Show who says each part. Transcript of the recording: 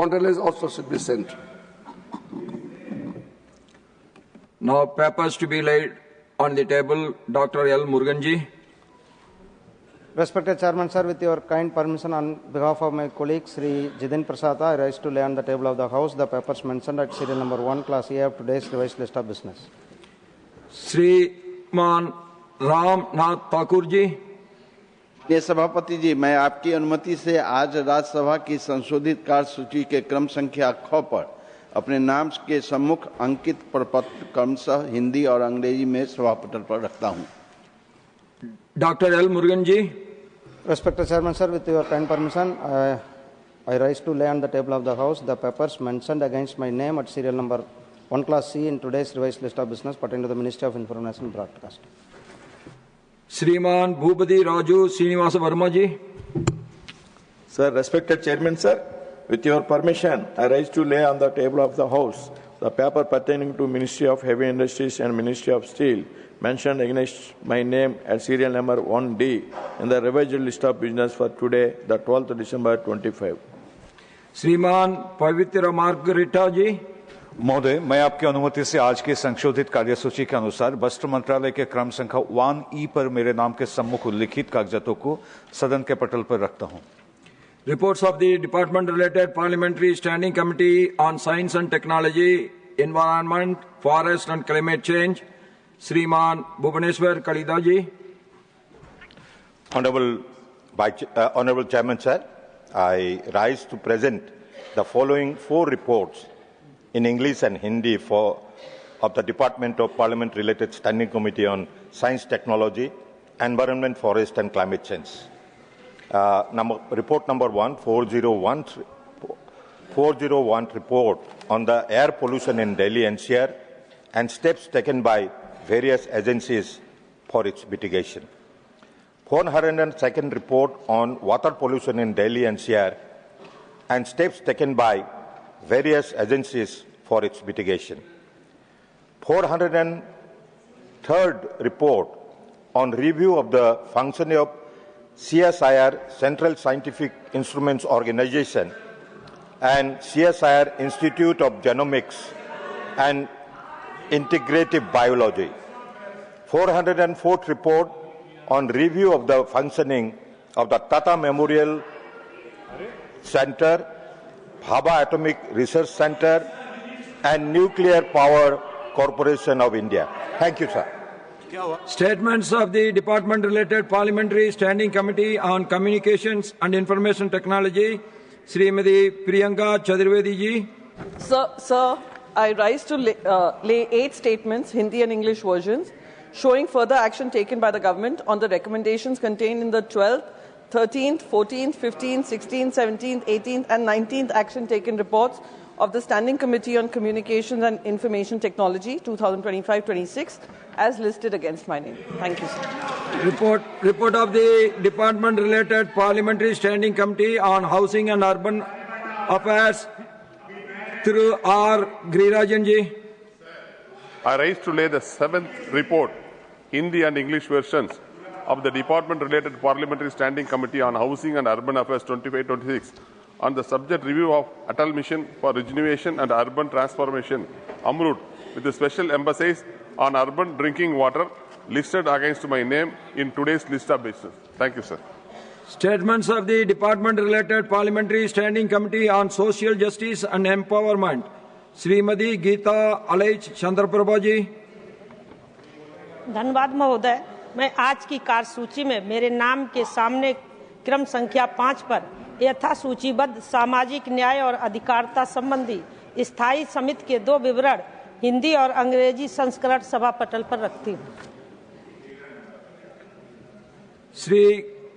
Speaker 1: Counterless also should be sent.
Speaker 2: Now papers to be laid on the table. Dr. L. Muruganji.
Speaker 3: Respected Chairman, sir, with your kind permission, on behalf of my colleague Sri Jiten Prasad, I rise to lay on the table of the House the papers mentioned at serial number 1, Class A of today's revised list of business.
Speaker 2: श्रीमान राम नाथ ठाकुर जी।
Speaker 4: ये सभापति जी, मैं आपकी अनुमति से आज राज्यसभा की संशोधित कार्यसूची के क्रम संख्या ख पर अपने नाम के सम्मुख अंकित प्रपत्र क्रमशः हिंदी और अंग्रेजी में सभापटल पर रखता हूं।
Speaker 2: Doctor L Murugan ji.
Speaker 3: Respected Chairman, sir, with your kind permission, I rise to lay on the table of the House the papers mentioned against my name at serial number 1 Class C in today's revised list of business pertaining to the Ministry of Information and Broadcasting.
Speaker 2: श्रीमान भूपति राजू श्रीनिवास वर्मा जी।
Speaker 5: Sir, respected Chairman, sir, with your permission, I rise to lay on the table of the House the paper pertaining to Ministry of Heavy Industries and Ministry of Steel mentioned against my name at serial number 1D in the revised list of business for today, the 12th December 25.
Speaker 2: श्रीमान पवित्र margarita जी।
Speaker 6: महोदय, मैं आपकी अनुमति से आज के संशोधित कार्यसूची के अनुसार वस्त्र मंत्रालय के क्रम संख्या 1E पर मेरे नाम के सम्मुख उल्लिखित कागजातों को सदन के पटल पर रखता हूं।
Speaker 2: Reports of the department related parliamentary standing committee on science and technology, environment, forest and climate change. श्रीमान भुवनेश्वर कलिदा जी।
Speaker 7: Honorable Chairman, sir, I rise to present the following 4 reports in English and Hindi of the Department of Parliament-related Standing Committee on Science, Technology, Environment, Forest and Climate Change. Report number 1, 401 report on the air pollution in Delhi NCR and steps taken by various agencies for its mitigation. 402nd report on water pollution in Delhi NCR and steps taken by various agencies for its mitigation. 403rd report on review of the functioning of CSIR Central Scientific Instruments Organization and CSIR Institute of Genomics and Integrative Biology. 404th report on review of the functioning of the Tata Memorial Center, Bhabha Atomic Research Center and Nuclear Power Corporation of India. Thank you, sir.
Speaker 2: Statements of the department related parliamentary standing committee on communications and information technology. Srimati Priyanka Chaturvedi ji.
Speaker 8: Sir, I rise to lay 8 statements, Hindi and English versions, showing further action taken by the government on the recommendations contained in the 12th, 13th, 14th, 15th, 16th, 17th, 18th and 19th action taken reports of the Standing Committee on Communications and Information Technology 2025-26 as listed against my name. Thank you, sir.
Speaker 2: Report of the department related parliamentary standing committee on housing and urban affairs through R. Girirajan ji.
Speaker 9: I rise to lay the 7th report, Hindi and English versions of the department-related Parliamentary Standing Committee on Housing and Urban Affairs 25-26 on the subject review of Atal Mission for Regeneration and Urban Transformation, AMRUT, with a special emphasis on urban drinking water listed against my name in today's list of business. Thank you, sir.
Speaker 2: Statements of the department-related Parliamentary Standing Committee on Social Justice and Empowerment. Shrimati Geeta अलैच Chandraprabha जी।
Speaker 10: धन्यवाद महोदय, मैं आज की कार्यसूची में मेरे नाम के सामने क्रम संख्या 5 पर यथा सूचीबद्ध सामाजिक न्याय और अधिकारिता संबंधी स्थायी समिति के 2 विवरण हिंदी और अंग्रेजी संस्करण सभा पटल पर रखती हूँ।
Speaker 2: श्री